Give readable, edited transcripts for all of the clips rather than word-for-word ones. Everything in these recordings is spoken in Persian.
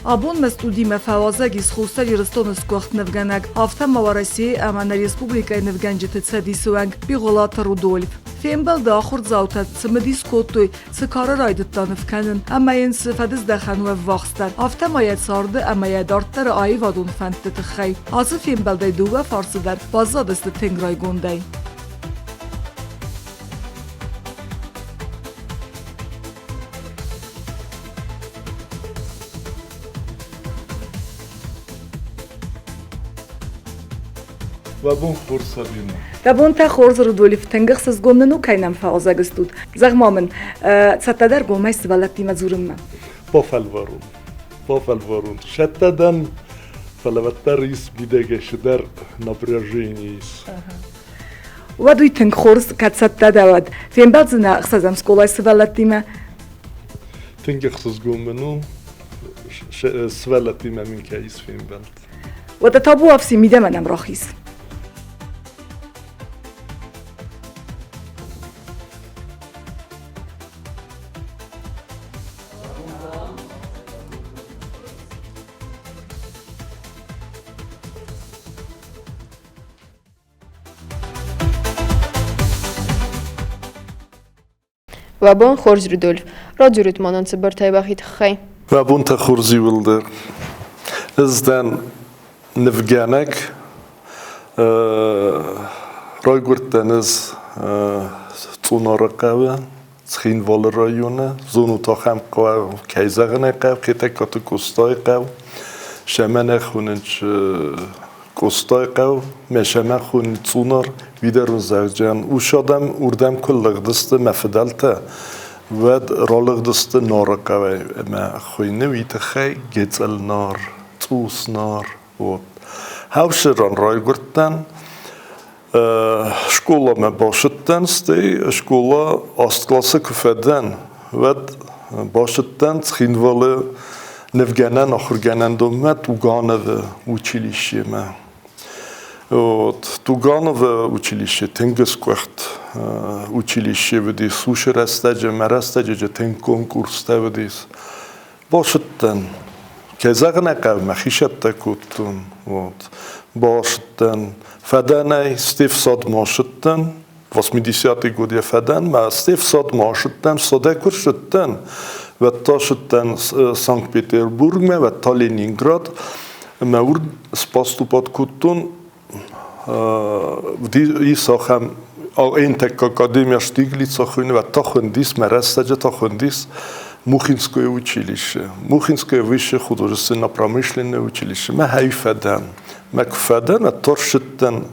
Абон настудиме фавазаги схустари рыстонус кухт невгенек. Автема в России амана республика невгенджите цедисуэнг Бигъуылаты Рудольф. Фембел да ахурд заутат цмедис котуй цкара райдыттан невкенен. Амаен сфадыз дахану вахстар. Автема яцарdı amaya darttar ayı vadun fentte tıxay. Azı fembel day duva farsıdar. Bazadısты tengray gonday. Вабун хурсабина. Вабун та хорз Рудольф тенгх сыз гонну кайнам фаозагыстуд. Загмамын цаттадар гомай свалатти мазурымма. Пофальварун. Шаттадан фалаваттар из бидегешдар напряжение из. Вадуй тенг хорз кацаттадавад. Фембалзна хсазам сколай свалаттима. Тенгх сыз гомну свалаттима мин кайс фембал. Вада табу афси мидаманам рахис. Вабон хорз Рудольф. Радиорит мананцы бартайбахит хай. Вабун та хорзи вилдер. Издан невганек райгуртаныз цунаракава цхин вал района зону та хам قوا кайзагне قав кете кату костай قав شمن خونج کستای قو مشمن خون цунар видер زرجان وشادم اردم کل دست مفدلته ود رالق دست نار قوی ما خوینه ویت خی گتل نار توس نار و هاوشران رای گرتن شکولا ما باشدن ستی شکولا آستکلاسه کفدن ود باشدن تخینواله نفگنن آخرگنن دومت وگانه و училище ما тугано в училище тенгесквахт училище веди суше растаджа марастаджа тен конкурс тавдис бошттан кезагна кав махишатта куттун вот бошттан фаданай стив сод мошттан 80-й годы фадан ма стив сод мошттан сода куршттан ва тошттан Санкт-Петербург ма ва Ленинград ма урд споступат куттун ди сахам интек академия Штиглица хуйна тахундис марастаджа тахундис Мухинское училище Мухинское высшее художественно-промышленное училище ма хайфадан ма кфадан торшттан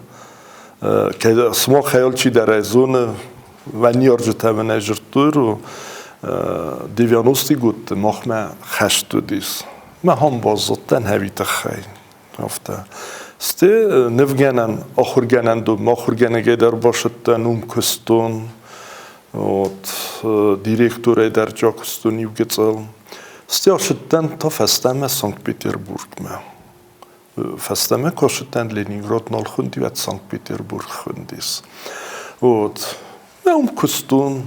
ке смо хаялчи дар зона ваниоржа тавана жиртуру 90 год махма хаштудис ма хам базоттан хавита хай афта سته نفگنن آخرگنن دو ماخرگنگه در باشدن کستون و دیرکتوره در جا کستونی وگذل سته آشدن تا فستمه سانکت پتربورگ ما فستمه کاشدن لنینگراد نال خوندی و سانکت پتربورگ خوندیس و کستون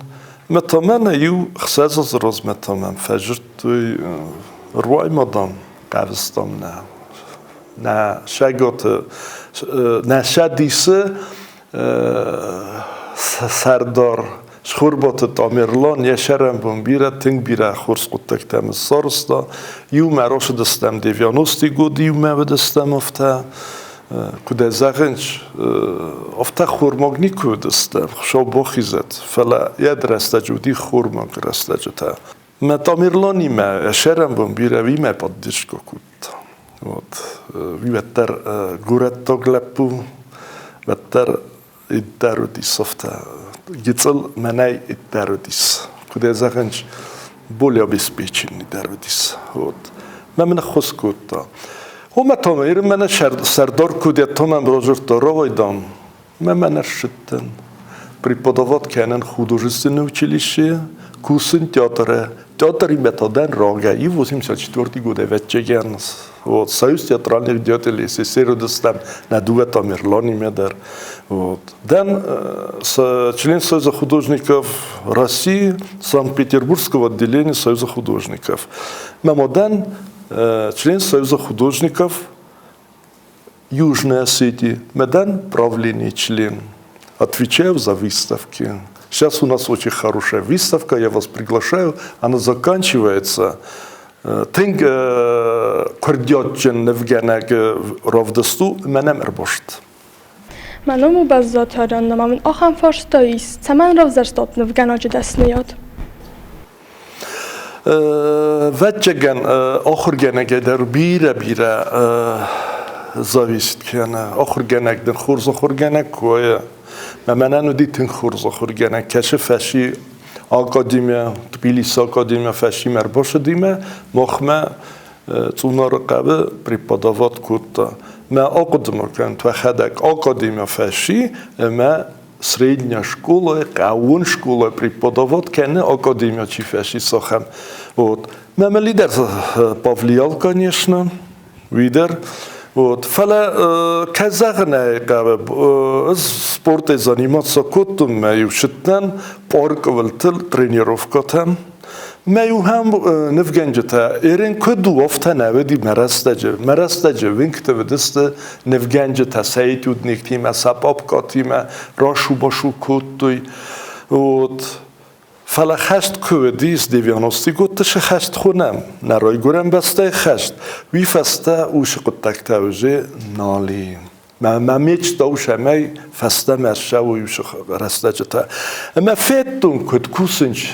متامن ایو خساز از راز متامن فجر توی روی مادام قوستم نه نه شگات نه شدیسه سردار شخوربات تامیرلان یه شرم بون بیره تنگ بیره خورس قطعک تم سارستا یو مراش دستم دیویانوستی گود یو مو دستم افته کده زغنج افته خورماگنی کود دستم شو بخیزد فلا ید رسته جودی خورماگ رسته جوته ما تامیرلانی ما شرم بون بیره وی ما پادیشکا کود Вот, виветер горето глепу, ветер идеродис офта, гицел меней идеродис, куда заханч более обеспеченный идеродис. Вот, мемна хоскута. Оматом ир мене сардар куда томам рожерто ровайдан, мемна шиттен. Преподават кенен художественное училище, курсын театра. Театр им методен рога и 84 года вечерен. Вот союз театральных деятелей СССР достан на дуэт Тамерлани медер. Вот. Дэн член Союза художников России, Санкт-Петербургского отделения Союза художников. Мамоден член Союза художников Южной Осетии, медан правление член. Отвечаю за выставки. Сейчас у нас очень хорошая выставка, я вас приглашаю, она заканчивается. Тинг курдятчен невгенег равдасту менем эрбошт. Маному баззатаран намамын ахан фарстайс, цаман равзарстат невгенаджи десният. Вэтчеген ахургенеге дер бире зависит кена. Ахургенег дер хурза хургенег кое. Менен удитин хурза хургенег кеше фаши акادемیا تبلیس академия فشی مرباشه دیمه مخمه تونار قبه پریپاداوات کتا ما آقدم کن تو خدک академия فشی ما средняя школа قاون школа преподават کنه академия چی فشی ساخم вот ما лидер повлиял конечно видер вот фала казахне قبه спорт заниматься котом маю шитнан парковал тренировкатам маю هم نفگنجتا ایرن کدو افته نودی مرستجه وینکت ودست نفگنجتا سعیتود نکتیم سباب کاتیم راشو باشو کتوی вот فلا خشت کودیس دیویانستی گوتش خشت خونم نرای گورم بسته خشت وی فسته اوش قطک توجه نالی ما میچ دوش می فسته مرشه و یوش رسته جتا ما فیتون کد کوسنج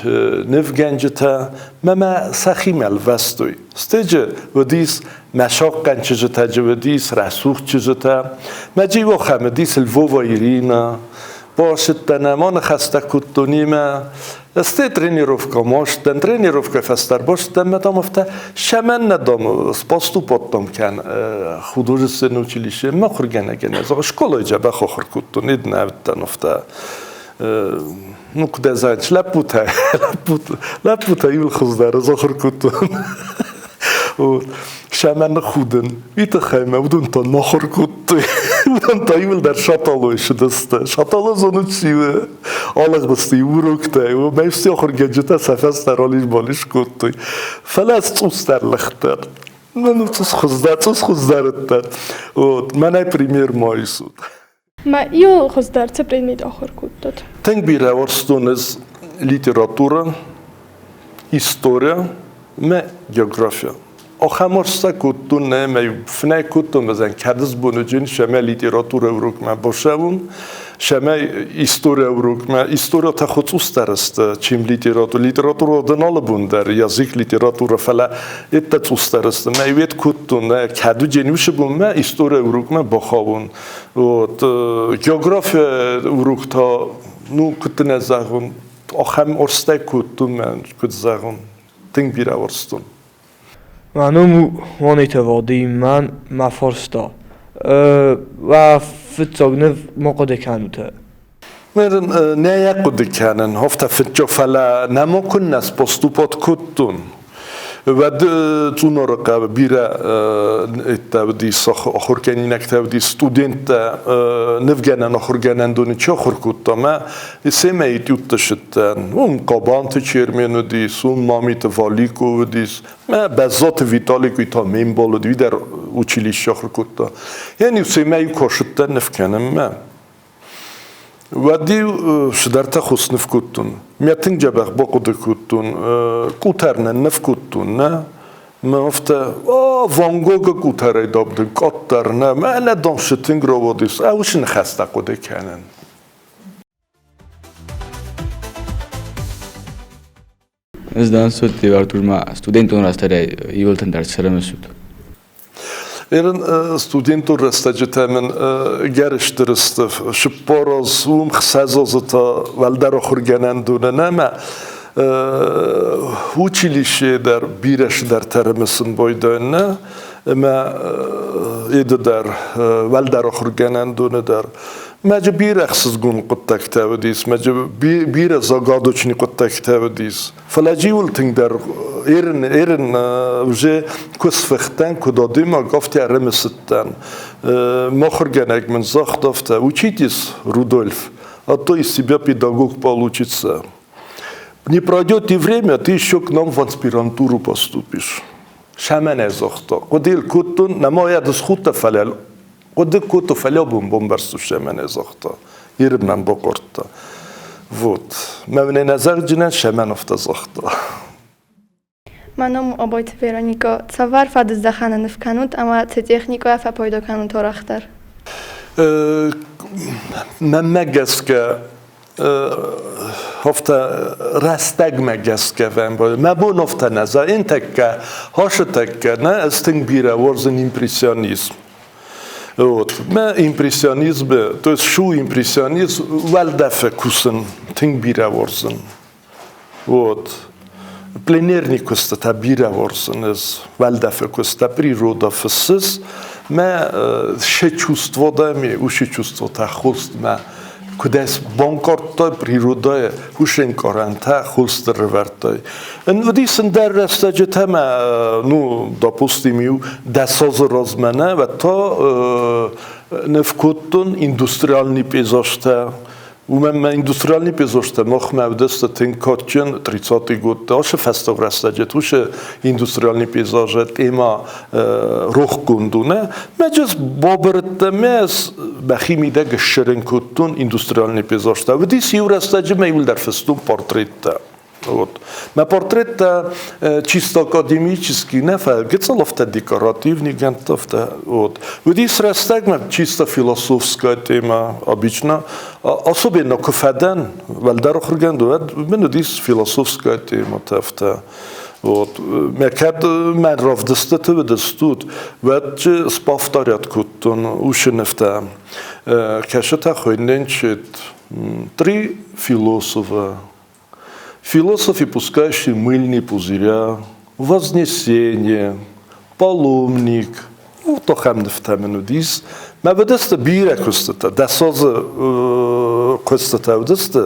نفگنجتا ما سخیم الوستوی استیجه ودیس مشاق کنچ جتا ودیس رسوخ جتا ما جیو خمدیس الوو ایرینا باشد تنمان خسته کتونیم استی тренировка ماش تن тренировка فستر باش تن مدام افته شمن ندام سپاستو پاتم کن художественное училище ما خورگنه گنه از شکل جبه خور کتونید نوتن افته ну куда занять лапута یول خوزدار از خور کتون شمن خودن ایت خیمه بودن تا نخور کتی بودن تا یول در شطالویش دسته شطالو زنو چیوه آلق بسته یورکته و میفتی آخر گنجتا سفست در آلیش بالیش کتی فلس توس در لختر من توس خوزدارت من ای پریمیر مایی سود ما ایو خوزدار چه پریمید آخر کتت؟ تنگ بیره ورستون از لیتراتورا historia و geografia آخامرستا کتون نه میفنای کتون بزن کدس بونجین شما لیتراتور اوروک ما باشم شما historia اوروک ما historia تا خصوص درست چیم لیتراتور دنال بوندر یازیک لیتراتور فلا ات خصوص درست ما وید کتون نه کدو جنوش بون ما historia اوروک ما بخوابون و geografia اوروک تا نو کتن زاغون آخامرستا کتون من کت زاغون تنگ بیره ورستون منو مانیت وادی من مفارستا و فتاگنه مقاده کنوته مرن نه یکودی کنن هفته فتجا فلا نمکن نس پستوپات کتون و تونو رقابه بیره اتبدی سخ آخر کنی نکتبدی استودنت نفگنن آخر گنن دونی چه آخر کتا ما سیمه ایتیوت شدن اون قابانت چیرمینو دیس اون مامیت والیکو دیس ما بزات ویتالیکوی تا میم بالو دی در اوچیلیش آخر کتا یعنی سیمه ای کاشتن نفکنم ما ودی شدرت خوش نفکتون میتن جبه باقود کتون کوترن نفکتون نه مافته وانگوگ کوتره دابده کاتر نه من ندام شتینگ رو ودیس اوش نخسته قده کنن از دان سوتی وارتور ما استودنتون راستره یولتن درس سرم سود ایران استودنتون راسته تامن گرش درسته شپاراز اون خسازتا ولدر آخر گنندونه نه ما училище در بیرش در ترمسن بایدن نه ما ایده در ولدر آخر گنندونه در ماجه بیر اخسز گون قطعه تودیس ماجه بیر زاگادو چنی قطعه تودیس فلاجیول تنگ در ایرن وجه کس فختن کدادی ما گفتی رمستن ما خرگنگ من زخ دفته учитесь Рудольф а то из себя педагог получится не пройдет и время ты еще к нам в аспирантуру поступишь شمن زختا قدیل کتون نماید از خود فلال قد کتو فلا بوم برسو شمن زختا يرب من بقرطة وود ما من نظر جنان شمن افت زختا منم آبایت ورونیکا تصور فدز دخانه نفکنود اما تکنیکا فپایدا کنون تو رختر من مگس که هفته رستگ مگس که وام بود ما بون هفته نظر این تکه هاش تکه نه استنگ بیره ورزن ایمپریسیونیسم ما ایمپریسیونیسم تو است شو ایمپریسیونیسم ولدفه کسن تنگ بیره ورزن پلنرنی کست تا بیره ورزن از ولدفه کست تا پریرودا فسس ما شه چوستو دامی او شه چوستو تا خوست ما کداس بانکارتا پریرودا هوشن کارانتا خوست رورتای ان ودیسن در رستاجت هم نو داپوستیمیو دساز رازمنه و تا نفکوتون اندستریالنی پیزاشته و من اندستریالنی پیزاشته مخ مودست تنکاتچن 30 گوت داش فستاو رستاجت وش اندستریالنی پیزاشت اما روح گندونه مجز بابرت مس بخیمی دگ شرنکوتون اندستریالنی پیزاشته و دیس یو رستاجت میول در فستون پورتریت ما portret чисто академический, не гецеловта декоративный гантовта. Вот здесь растагма чисто философская тема обычно, особенно кофеден, вальдарохр гандует, мен здесь философская тема тафта. Вот, мекад мен равдестет ведестут, ведь сповторят кутон ушенефта. Кашета хойненчит 3 философа. Философы, пускающие мыльные пузыря, вознесение, паломник, ну, то хамне в тамену дис. ما بدست بیره کستتا دستاز کستتا بدست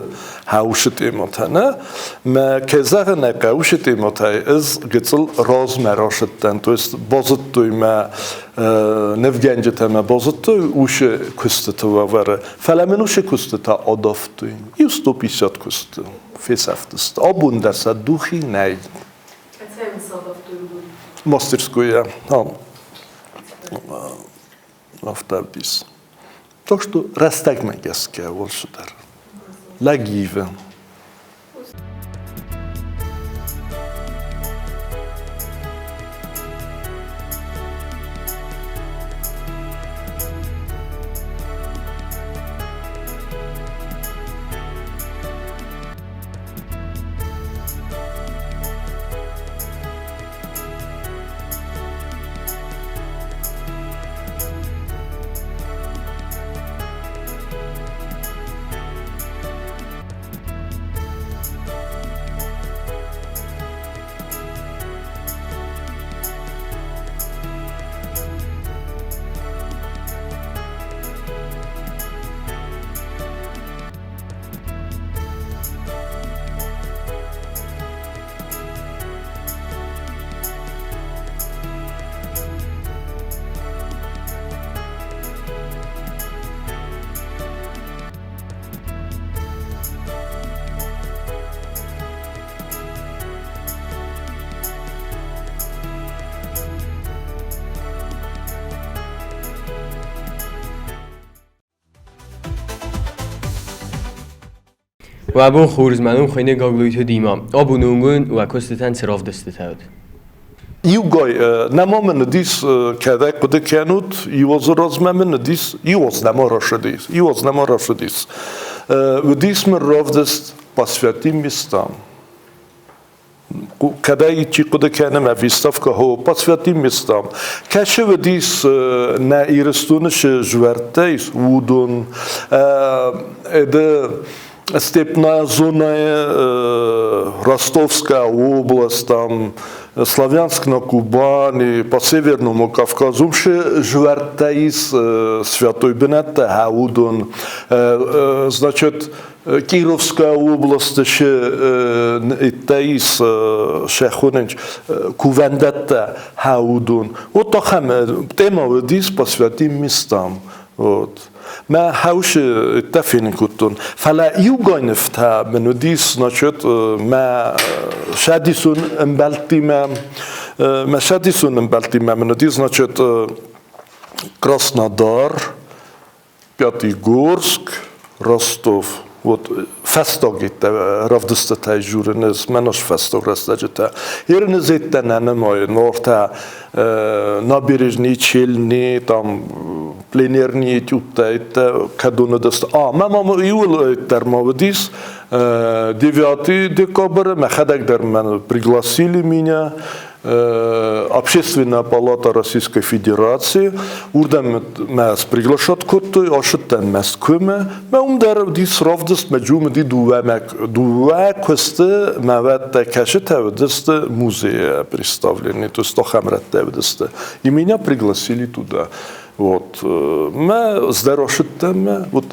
هاوشت ایماتنه ما کزاق نقاوشت ایماتای از گتل راز مراشتن تو است بازد توی ما نفگنجت ما بازد توی اوش کستتا واره فلمنوش کستتا آدافت توی یوستو پیشت کست فیسافتست آبون درست دوخی نی ماسترسکویا автовдис. Так что растак магическая вот сюда. Лагиве. و ابون خورز منم خیلی گاگلویت دیما آبونونگون و کستتن صراف دستتاد. Югой, намамен дис кадай куде кенут, юоз размамен дис, юоз намарашадис, юоз намарашадис. Дис мы равдест посвятим местам. Кадай чи куде кенем выставка ho посвятим местам. Каше дис на ирестунше жвертейс вудон, эде степная зона, Ростовская область, там, Славянск на Кубани, по Северному Кавказу, жвертаис Святой Бенетте, Хаудон, значит, Кировская область, Таис, Шехуненч, Кувендетте, Хаудон. Вот такая тема здесь посвятим местам. Вот. ما هاوش اتفقین کتون فلا یوگاین فتا منو دیس نشد ما شادیسون امبالتی ما Мешадисуным балтимамно, значит, Краснодар, Пятигорск, Ростов. Вот фестогите равдостата журенез менош фестог растаджета. Ирнезетте нанемой норта набережные челни там пленерные тюптаите кадунадост. Мама иул термовдис 9 декабря махадагдер мен пригласили меня. Общественная палата Российской Федерации, урдам нас приглашат куттой, ошиттен нас куме, мы умдар дис равдост между ди дуа косты маватта кашетавдост музея представлены, то есть тохамраттавдост. И меня пригласили туда. Вот, мы здоровшиттем, вот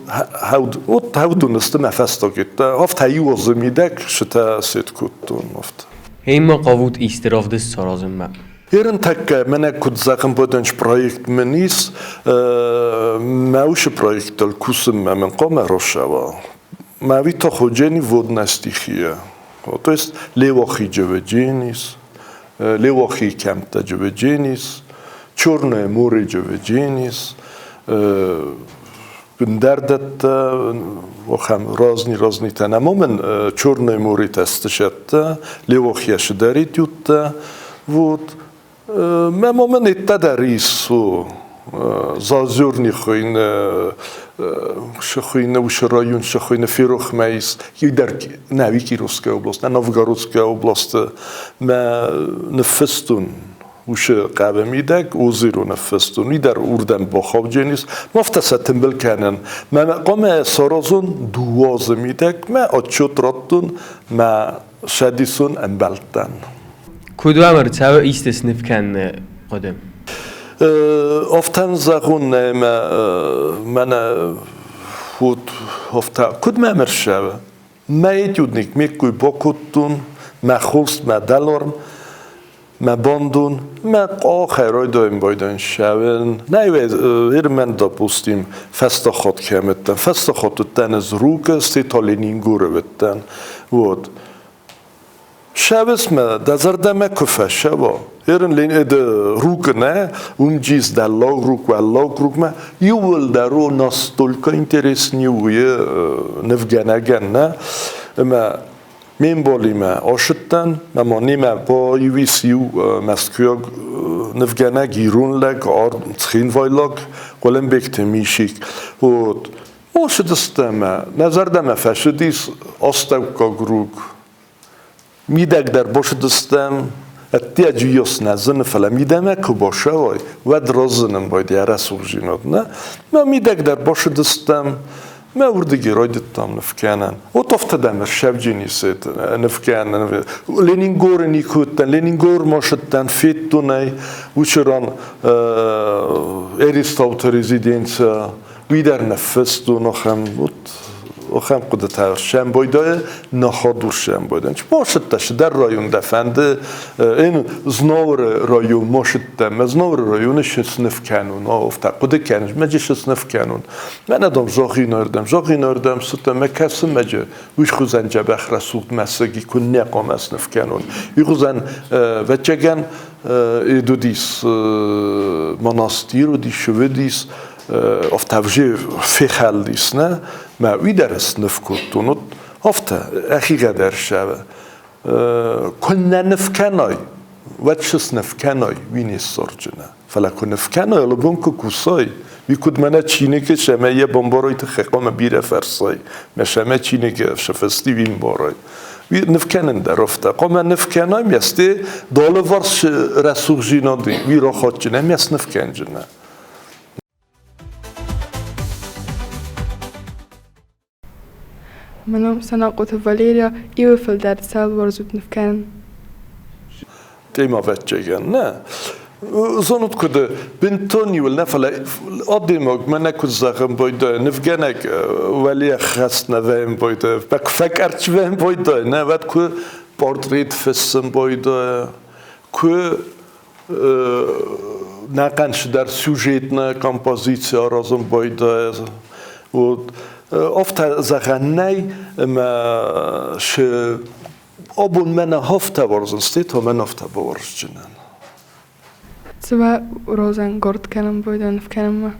хаудунасты мы фестогит, офт хаюозмидек шита сеткуттун офт. Има قوت استراف دست سرازم ما. Ирен так мене куд захын боденч проект менис, мауш проект тол кусым мен коме рошава. Мави то ходжени водная стихия. То есть левохи джеведженис, левохи кемта джеведженис, Черное море джеведженис, Гндардата, вахам разни тана. Момен Черное море тестешетта, левохияш даритютта, вот. Момен это дарису, зазорни хойне, шахойне уж район, шахойне Ферохмейс, юдарки, на Викировская область, на Новгородская область, на Фестун. وش قابل میدک وزیرون فستونی در اردن با خواب جنیس مفتساتن بالکنن ما قام سرازون دواز میدک ما آتشوت راتون ما شدیسون انبلتن کدوم مرتبه ایستسنف کن قدم افتن زخون من فوت افتا کدوم مرشبه ما یدونیک میکوی با کتون ما خوست ما دلارم ما باندون ما آخرای دایم بایدن شون نه من داپوستیم فست خود کمتن فست خود تن از روک استیتالینین گوره بتن بود شبس ما دزرده ما کفه شوا لین اد روک نه جیز دلاغ روک و لاغ روک ما یول درو ناستولکا اینترس نیویه نفگنگن نه ما من بالیم آشتن مامانیم با یویسیو مسکویاگ نفگنه گیرون لگ آرد تخین وایلاگ قلم بکت میشیک بود آشتستم نظر دم فشدیس آستوکا گروگ میدک در باشدستم اتیاجیوس نزن فلا میدمه که باشه وای و درازنم باید یاره سوژینات نه ما میدک در باشدستم ما وردی رایدتام نفکنن و تفتدم شبجینی سید نفکنن لینینگور نیکوتن لینینگور ماشتن فیتونای وچران اریستوت رزیدنس ویدر نفستو نخم وخم قدرت شم بایده نخادور شم بایدن چه ماشتش در رایون دفنده این زنور رایون ماشتم زنور رایون شسنف کنون افت قدرت کنش مجه شسنف کنون من ادم جاقی نردم سوت مکسم مجه ویش خوزن جبخ رسولت مسگی کن نقام اسنف کنون ویخوزن وچگن ایدو دیس مناستیر و دیس شودیس افتاوجه فخال دیس نه ما ویدرس نفکتونت افتا اخیگه در شبه کنن نفکنای وچس نفکنای وینی سرجنه فلا کن نفکنای لبون که کوسای وی کد منه چینه که شما یه بمبارای تخیقام بیره فرسای مشما چینه که شفستی وین بارای وی نفکنن در افتا قام نفکنای میسته داله ورش رسوق جینادی وی را خود جنه میست نفکن جنه منم سناقوت واليريا يوفل در سال ورزوت نفكان تيما بچگن نه زنوت كده بنتوني ولا نفلا قديمك ما ناكل زغم بيدا نفجنك ولی خسنا وين بيدا فكرت وين بيدا نه بعد كو بورتريت فسم بيدا كو ناقنش در سوژيتنا كومبوزيسيا رازم بيدا و افت زغنی ما ش آبون من هفته ورزن استیت و من هفته بورش جنن و روزن گرد کنم بودن فکنم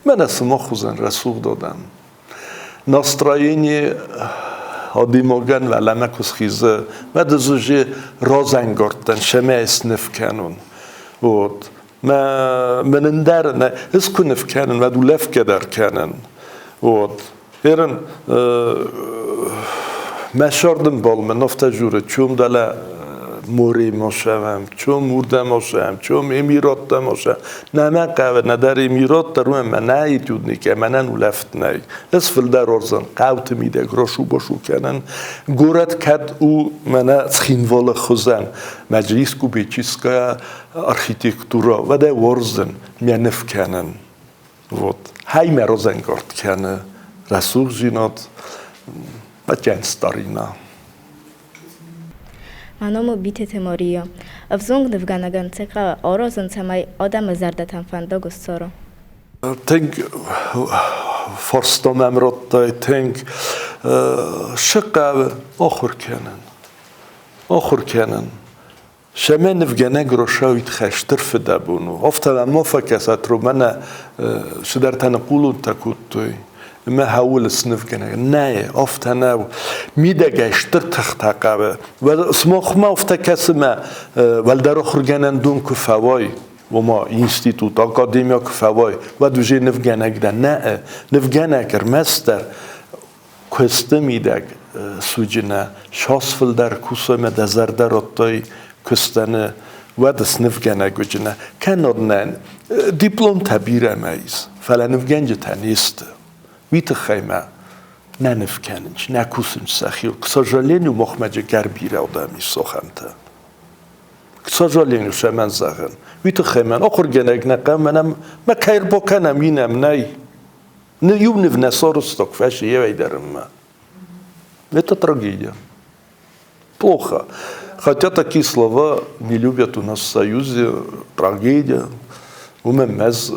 من اسم خوزن رسوق دادم настроение одимоган و لمکوس خیزه و دزوجه روزن گردن شمه اسنف کنون بود من اندر نه اسکو نف کنن و دو لف کدر کنن بود ایران مشاردم بال من نفت جوره چوم دل موری ماشم چوم مرده ماشم چوم امیرات ماشم نه من قوه نه در امیرات در روی من نه ایتود نیکه من نو لفت نه اسفل در ارزن قوت میده گراشو باشو کنن گورت کد او من خینوال خوزن مجلیس کو بیچیسکا архитектура و ده ورزن میانف کنن بود های مرازن گرد کنه رسول جینات و جنس دارینا Անոմը բիթեթե մորիա, ավզոնգ նվգանագան ցեխա օրոզն ցամայ ադամը զարդաթան ֆանդոգս սորո։ Tenk forstom emrottay, tenk şıkkavı okur kenen. Şemen nvgene groşavit xeştir fide bunu. Ofta ma fakasat romana şiderten qulun takuttoy. ما حاول الصنف كنا ناي أفتنا ميدا جاشتر تختاقة واسمه ما أفتكاسما والدار خرجنا دون كفواي وما إنستيتوت أكاديميا كفواي ودوجي نفجنا كده نا نفجنا كرمستر كستمي داك سوجنا شاس فلدر كوسا ما دزر دراتي كستنا ودس نفجنا جوجنا كانوا دبلوم تبير مايز فلا نفجنا تانيست ویت خیمه ننفکننش نکوسنش سخیر کساجالینو مخمجه گربیره آدمی سخنته کساجالینو شمن زخن ویت خیمه آخر گنگ نقم منم ما کیر بکنم اینم نه یو نف نسارستاک فشه یه ویدرم ما это трагедия плохо хотя такие слова не любят у нас в Союзе трагедия умемез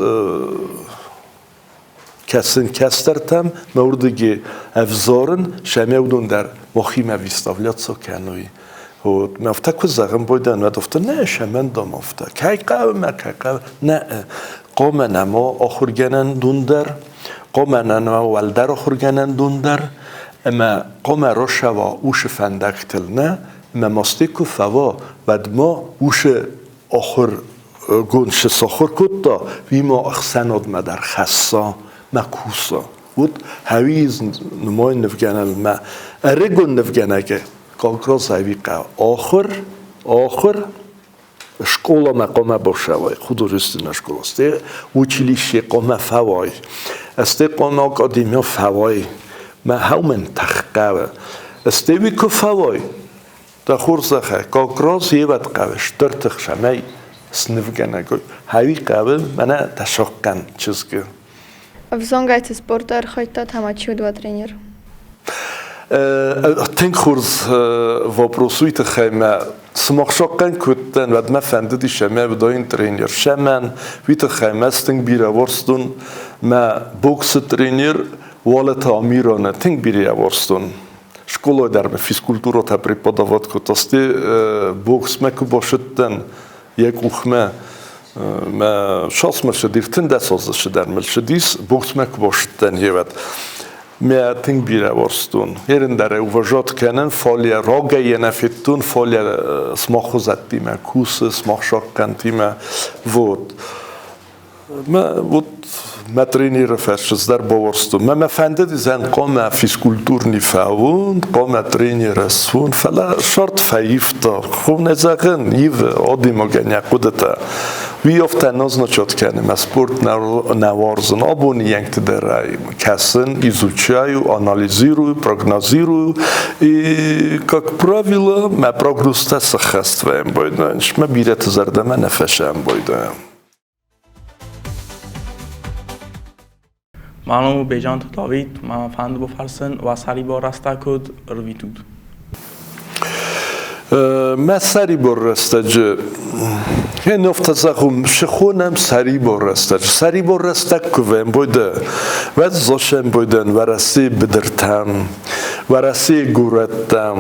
کسن کسترتم موردی افزارن شمیودون در مخیم ویستاولیات سکنوی و مفته که زغم بودن و دفته نه شمن دام مفته که قوم نه قوم نما آخر گنن دوندر قوم نما والدر آخر گنن دوندر اما قوم روشوا اوش فندکتل نه اما ماستی که فوا و ما اوش آخر گونش ساخر کتا وی ما اخسناد ما در خصا مکوسا بود هویز نمای نفگنال ما ارگون نفگنه که کالکراس هوی قا آخر شکولا مقام باشوای خودروستی نشکول است وچیلیشی قام فوای است قام آکادیمیا فوای ما همون تخقه است وی که فوای تا خورزخه کالکراس یه وقت قوش درتخ شمی سنفگنه که هوی قابل منه تشکن چیز که Взонгайте спортер хотят хамачу два тренер. Тинг хурз вопросуйте хайма смахшакан куттен вад ма фандди шама бдаин тренер шаман вите хайма стинг бира ворстун ма бокс тренер валата амирона тинг бира ворстун школа дар физкультурата преподават котасти бокс ма кубашттен як ухма ما شخص مرشدیف تن دست ازش در مرشدیس بوکس مکباشتن هیوت ما تنگ بیره ورستون هرن در اوجات کنن فالیا راگه نفتون فالیا سماخوزتی ما کوس سماخشاکنتی ما وود ما وود ما ترینیر فرشز در باورستون ما فنده دیزن قام فیزکولتور نیفاون قام ترینیر رسون فلا شرط فایفتا خوب نزاقن یو آدی مگنی قدتا وی افت نازنچات کنیم اسپورت نوارزن آبونی ینگت درای کسن ایزوچای و آنالیزیرو پروگنوزیرو как правило ما прогнозта сахаст вем бойданш ما بیرت زرده ما نفشم бойдан معلومه بیجان تو داوید ما فند بفرسن و سری با راستا کد رویتود ما سری با راستاج این افتزاقم شخونم سری با راستا کویم بوده و زاشم بودن و راسی بدرتم و راسی گورتم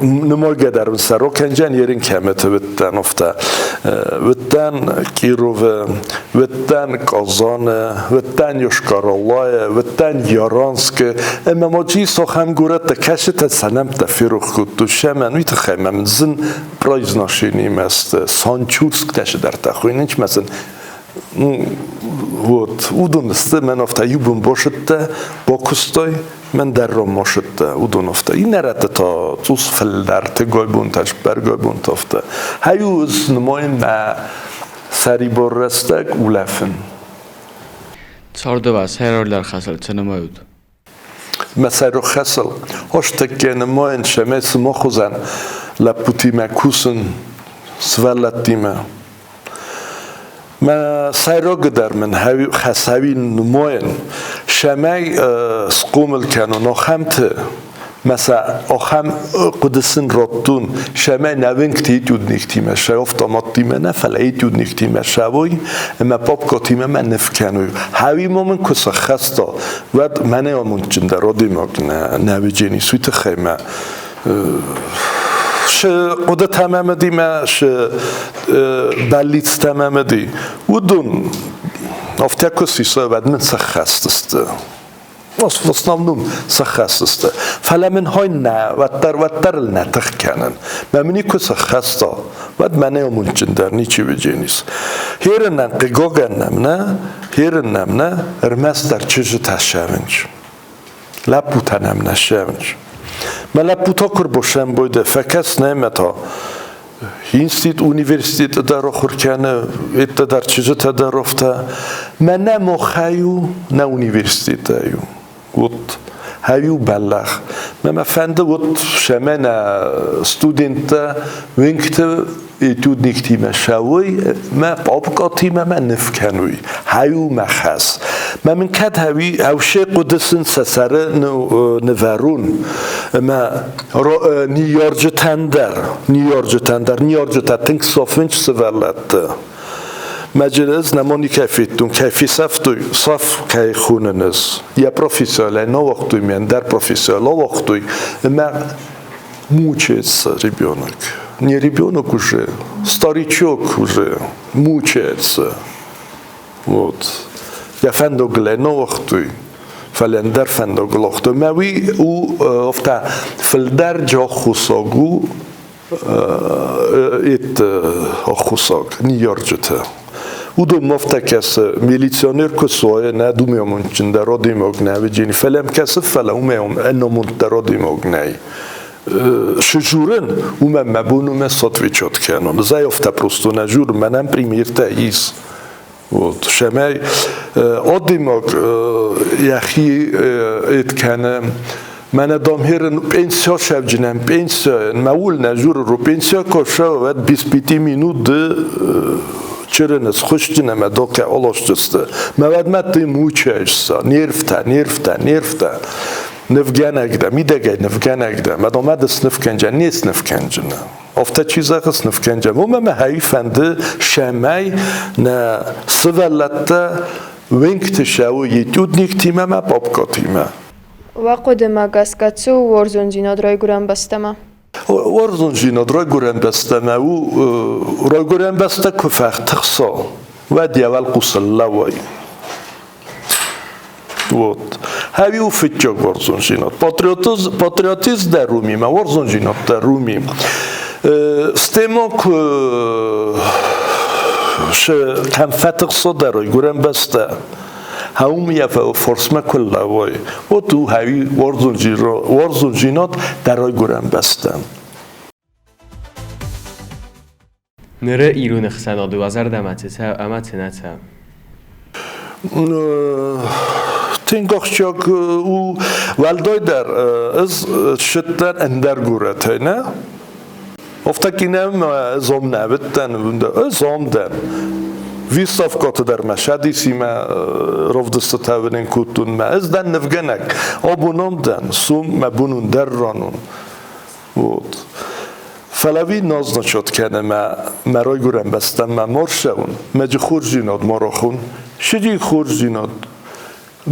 نمای گدر سر رو کنجن یرین کمت وتن افته وتن کیروه وتن کازانه وتن یشکارالله وتن یارانسک اما ما جی سخم گورت کشت سنم تفیرخ کد تو شمن ویت خیمه من زن پرایز ناشینیم است سانچورسک تشه در تخوینش مثلا udoniste men ofta jubun boshete bokustoj men derrom moshete udonofte i nerete ta tusfelder te gojbun tash bergojbun tofte hayuz nmoin ma sari borrestek ulefen صاردوا سهر در خسل چنمایود مسیر خسل هشت که نماین شمس مخوزن لپوتی مکوسن سوالتیمه ما سيروق در من خسوي نموين شماي سقومل كانوا نخمت مثلا أخم قدسن ربطون شماي نوين كتير يود نكتي مشى أفتماتي منه فلأيت يود نكتي مشاوي اما باب كاتي ما نفكانوي هاوي مومن كوس خستا ود منه آمون جنده رادي ماغنه نویجینی سویت خیمه ش قد تمام دی ما ش بلیت تمام دی ودون افتکو سیسا بعد من سخست است واسنامنون سخست است فلا من های نه وتر نتخ کنن ممنی کو سخستا بعد منه امون جندر نیچی بجینیس هیرن قگاگن نه رمس در چیز تشمنج لپوتنم نشمنج ملپوتا کر باشم بوده فکس نمیتا اینستید اونیورسیت در آخر کنه ایت در چیز تدرفته من نه مخیو نه اونیورسیت هیو گوت هیو بلخ من فنده گوت شما نه استودنت وینکت ایتود نیکتیمه شوی ما بابکاتیمه من نفکنوی هیو مخص من کد هوی اوشه قدسن سسره نورون ما نیارج تنگ صافنچ سوالت مجلس نمانی کیفیتون کیفی صفتوی صف کی خوننز یا پروفیسیونال نه وقتوی من در پروفیسیونال وقتوی ما موچیز ریبیونک nie rybionok już, stariciok już, muciec. Вот. Ja fendogle nochtui. Falender fendoglochtu. Mawi u ofta felder jo khusogu it khusog niyorjete. Udo mofta kes milisioner kosoye na dumiamun içinde rodimog ne vecini felem kesif fela umeyum ennomun rodimog ne. شجورن و من مبونو من ساتویچات کنم زیافته پروستو نجور منم پریمیرته ایز و شمای آدیماگ یخی ایت کنم من ادام هرن پنسیا شبجنم پنسیا مول نجور رو پنسیا کشه و 20 مینوت چرنس خوش جنم ادا که آلاش دسته مواد مدتی موچه ایسا نیرفته نفگنگده میدگه نفگنگده مدام دست نفکنجه نیست نفکنجه افته چیزا قص نفکنجه و من هایی فنده شمعی نه سوالته وینکت شو یتود نیکتیمه ما بابکاتیمه وقود مگسکتسو ورزون جیناد رای گرم بستمه ورزون جیناد رای گرم بستمه و رای گرم بسته کفاق تخصا و دیوال قصل لوای Вот. Хавиу фитчок ворзонжинот. Патриотизм да румим, а ворзонжинот да румим. Стемок ше кам фатық содарой гурам баста. Хаум яфа форсма куллавой. Вот у хави ворзонжинот дарой гурам баста. Нره ایرون خسنا 2010 اما تنته Tingochchok u valdoyder iz shitdan ender gurate ne oftakinem zomnavittan bunda zomdan Висовкото дар Машади сима ровдостатавен кутун ма издан невгенек обуномдан сум мабунун дерранун вот فلوی نازنشد کنه مرای گرم بستم مرشون مجی خورجیناد مرخون شدی خورجیناد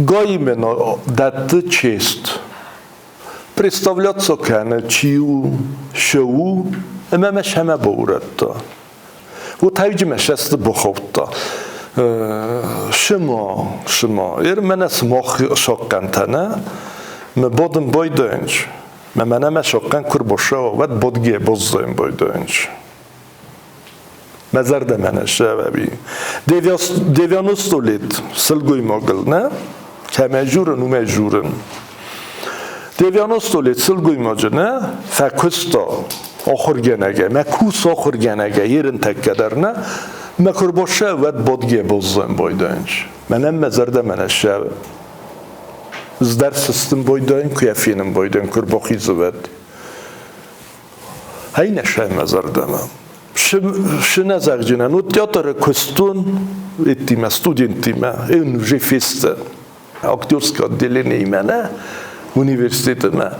گایی من داده چیست представляться کنه چیو شو اما مش همه باورد تا و تایج مشست بخوب تا شما ایر من اسمخ شاکن تنه من بادم بایدنج من شاکن کر باشه و بادگی بازدایم بایدنج مزرد منه شوابی دیویانوستولیت سلگوی ماگل نه کمه جورن و مجورن دیویانوستولیت سلگوی ماجه نه فکستا آخر گنگه مکوس آخر گنگه یرن تکدر نه مکر باشه و بادگی بازدایم بایدنج منم مزرد منه شو زدر سیستم بایدایم که افینم بایدایم کر باخی زود هی نشه مزردم شنه زرجنه نو تیاتر کستون اتیمه استودینتیمه این جی فیست اکتورسکا دلینه ایمانه Üniversiteme.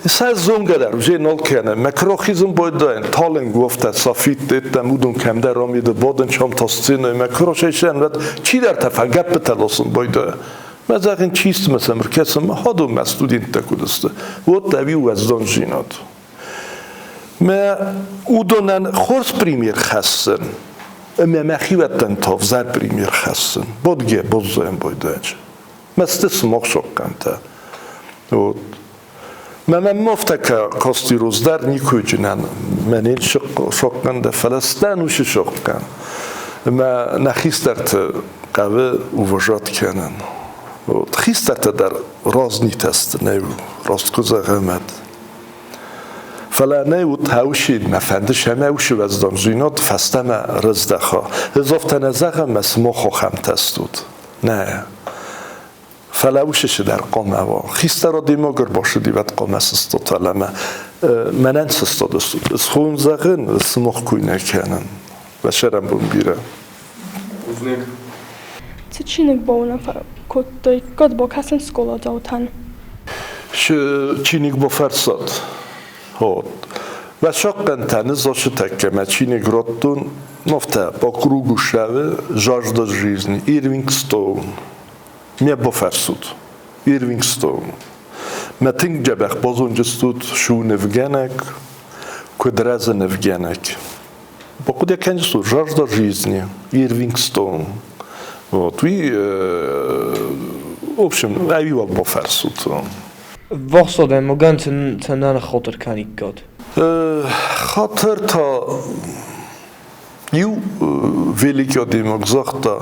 Sen zongalar, že nolkene, makrochizm boydayn, talen gofta safit detem udun kemder ramide boden cham tascine, makrocheshen vet chi der tafagap betalosun boyda. Mazagin chist mesela kesim hadum student takudiste. Vot tavi wazdon jinat. Ma udonan khors premier khassen. Ama machiwatan tavzar premier khassen. Bodge bozzayn boydaj. مستسمخ شکانته. من مفتک کاستی روزدار نیکویجنن. من این شکانده فلسطین وش شکان. من نخیسترت قوه وجود کنن. خیسترت در راز نیست نیو راست کوزه غمد. فلا نیو تاوشید مفندش همه وش وزدان زینات فستم رزدخا. اضافه نزاق مسمخ خم تستود. نه. فلاوشش در قامه و خیسته را دیماگر باشه دیوت قامه سستاتلمه منن سستادستود از خون زغن سمخ کوی نکنن و شرم بون بیره چه چینک با اون کد با کسن سکولا جاوتن؟ چینک با فرساد و شاقن تنز تکمه چینک راتون نفته با کروگو شوه جاجدا جیزنی ایروینگستون Mnie bofersud, Irvingstone. Ma tink jabach bozonjestut shu nevgenek, kudrazę nevgenek. Bo kudy kędzistu żażda жизни, Irvingstone. Вот, и, в общем, авива боферсут. Вахсадем моган ценан خاطر کنی گاد. خاطر تا ю великий демок захта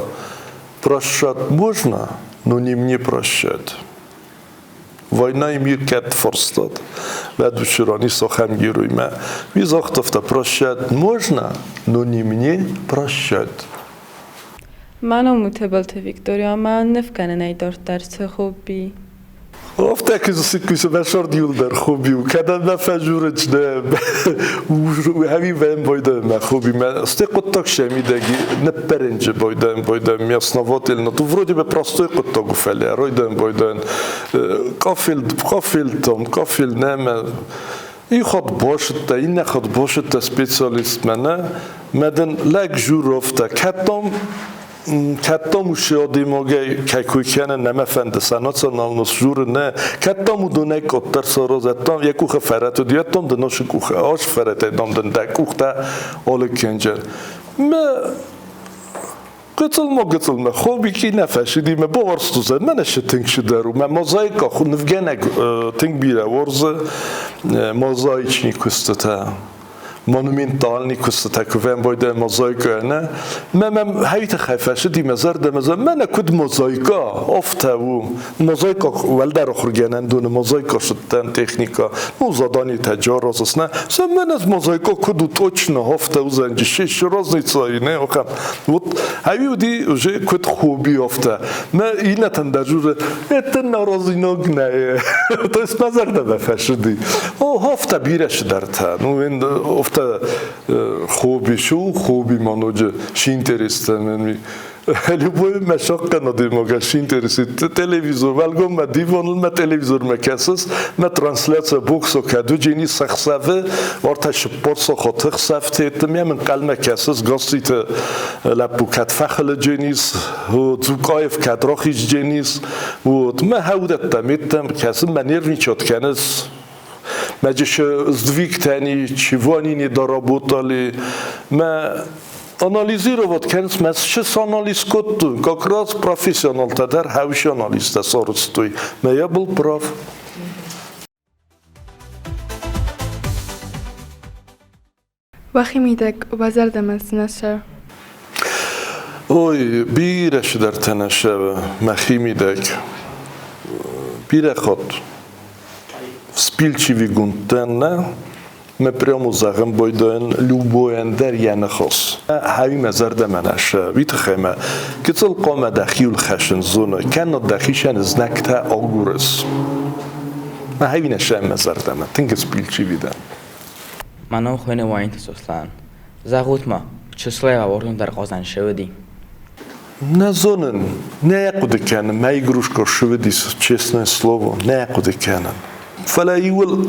прощать можно, но не мне прощать. Война и мир кет форстад. Ведущерани сохам героиме. Ви захтовта прощать можно, но не мне прощать. منو متبالت ویکتوریا من نفکنه نیدار درس خوبی Ofte که زسیکویسه بشار دیول در خوبی و کدن مفجورج نه و همی ویم بایدم خوبی من استی قطعک شمیدگی نپرنج بایدم میاسنوات النا تو ورودی به پراستوی قطعکو فلی رایدم بایدم کافیل نمه این خود باشد تا این نخود باشد تا سپیسیالیست منه مدن لگ جور افته کتام شادی ماگی که کوچنه نمیفهمد سنات ناموس جور نه کتام دونه کتر سرازتام یک کوخ فرات و دیاتام دناش کوخ آش فرات دام دن دکوخ تا آل کنجر ما قتل ما خوبی کی نفشیدی ما باورستو زد من اشتنگ شدارو ما موزایک خود نفگنگ تنگ بیره ورزه موزایک نیکسته مونومنتال نیکوست تکویم باید موزاییک نه من هیچ خیفشه دی مزار من کد موزاییکا افته و موزاییکا ولدر خورگانن دون موزاییکا شدن تکنیکا موزادانی تجارت است نه من از موزاییکا کدو توچ نه افته و زنجیش راز نیسایی نه آخه وقت هیو دی وجه کد خوبی افته من این تندرجور ات ناراضی نگ نه تو اسم مزار دفعه دی او افته بیرش درته نو این افته خوبی شو خوبی منوجه شی اینترسته منی любой мешок на дымогаш интересит телевизор валгом ма дивон ма телевизор макасс ма трансляция боксо каду жени сахсаве орташ порсо хотх сафтет мен қалмакасс гостит лапукат фахл женис و زوقایف کدراخیش جنیس و ما هودت تمیتم کسی منیرنیچات کنس مجش زدویک تانی چیوانی ندارابوتالی ما analizirovat kendisi mesşes analiz kottu. Kakraz profesyonel teder haviş analizde sorustuy. Meye bul prof. وقتی میدک بازار دمستنشه. Oy بیرش در تنشه مخی میدک بیره خود спилчиви гунтенна ме прямо загам бойден любоен дер янахос هاوی مزرد منش ویتخیمه کتل قام دخیل خشن زونه کن دخیشن زنکتا آگورس ما هاوی نشه مزرد من تنگ спилчиви دن منو خوینه واینت سوسلان زغوت ما چسلای آوردن در قازن شودی не зонен не якуде кенен ма игрушка шведис честное слово не якуде кенен фала иул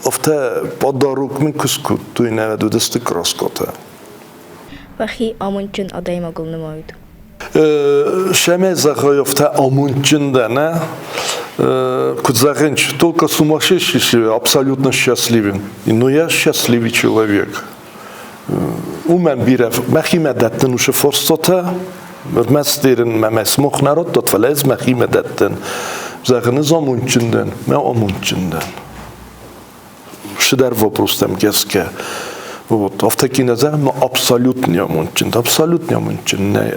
افته پاداروک من کسکود توی نود و دست کراسکاته وقتی آمونچن آدای ما گل نماید شمه زخای افته آمونچن دنه куд загенч только сумасшедший абсолютно счастливым но я счастливый человек умен бирев махиме даттен уше форстота мастерин мамесмох народ дот фалез махиме даттен загене замунчинден ме амунчинден шидар вопрос там геске вот в такие назар мы абсолютно амунчин не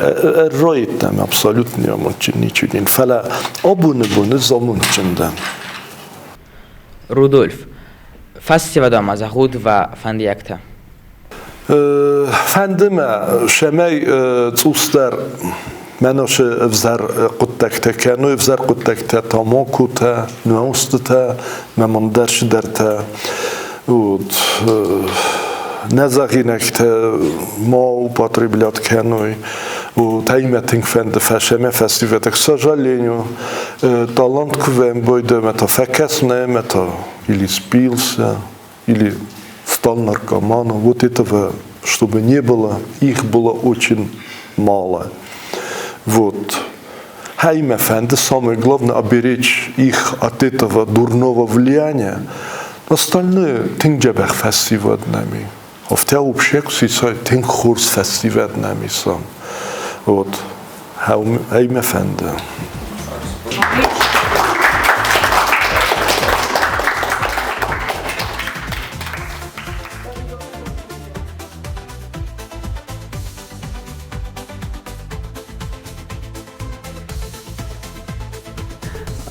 роит там абсолютно амунчин ничего не фала обуны замунчинден رودولف فستی و دام از خود و فندیکته فندمه شمی توستر مناش افزار قطعه کنو افزار قطعه تمام کوته نوستته ممندرش درته و نزاقینکته ما употреблять کنوی و تایمتینگ فند فشمه فستیوته к сожалению талант кувем бойде мета фекес не мета или спился или стал наркоманом вот этого чтобы не было их было очень мало вот хайме фенде самое главное оберечь их от этого дурного влияния остальное тинджебех фестиваль нами в те вообще кусицай тинг хурс фестиваль нами сам вот хайме фенде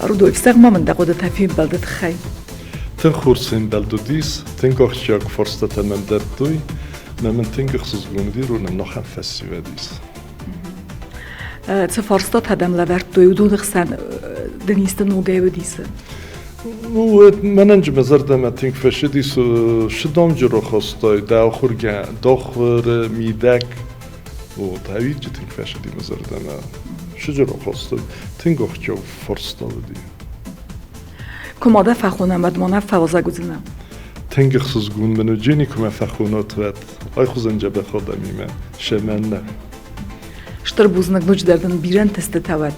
رودولف ساق ما من دقودة تفهم بلدة خي تن خورسين بلدوديس تن قاخشاق فرصة من دردوي من تن قخصوص قوندير ونم نخم فسيواديس تفرصت هدم لورد دوي ودون خسان دنيستن نوغاي وديسن من انجم زردم تنك فشديس شدام جرو خواستای داخور میدک و تاوید جه تنك فشدی مزردم شجرو خواستای تنك اخجاو فرصتا ودی كماده فخونم بدمانه فوازه گزینم تنك خصوص گون منو جيني كما فخونات ود آي خوزنجا بخادمی من شمن نه شتر بوزنک نوچ دردن بیرن تست تود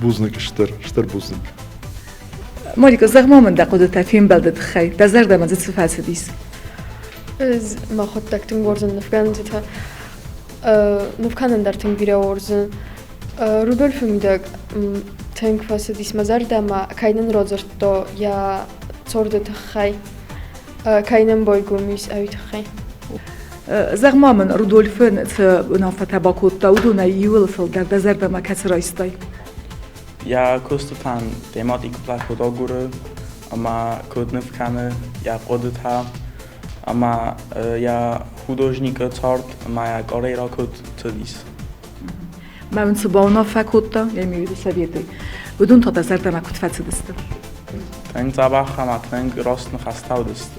بوزنك شتر بوزنك ماريكا زغما من دقودة تفهم بلدة خي دزر دمزت سفاسة ديس از ما خود تکتیم ورزن نفکن زیتا نفکنن در تنگ بیره ورزن رودولف میدک تنگ فاسة ديس مزار دما كاينن روزرتو يا صورد تخي كاينن بويغوميس اوي تخي زغما من رودولفن نافتا باكوتا ودونا يولفل در دزر دما كس رايستاي Я костотан тематик плахот огуре, ама коднев кане, я кодета, ама я художника царт, ама я горейра код тадис. ما من صباونا فكوتا يعني يريدوا سبيتي بدون تدزر دما كنت فاتسدست تنگ زباخ ама تنگ راست نخستاو دست.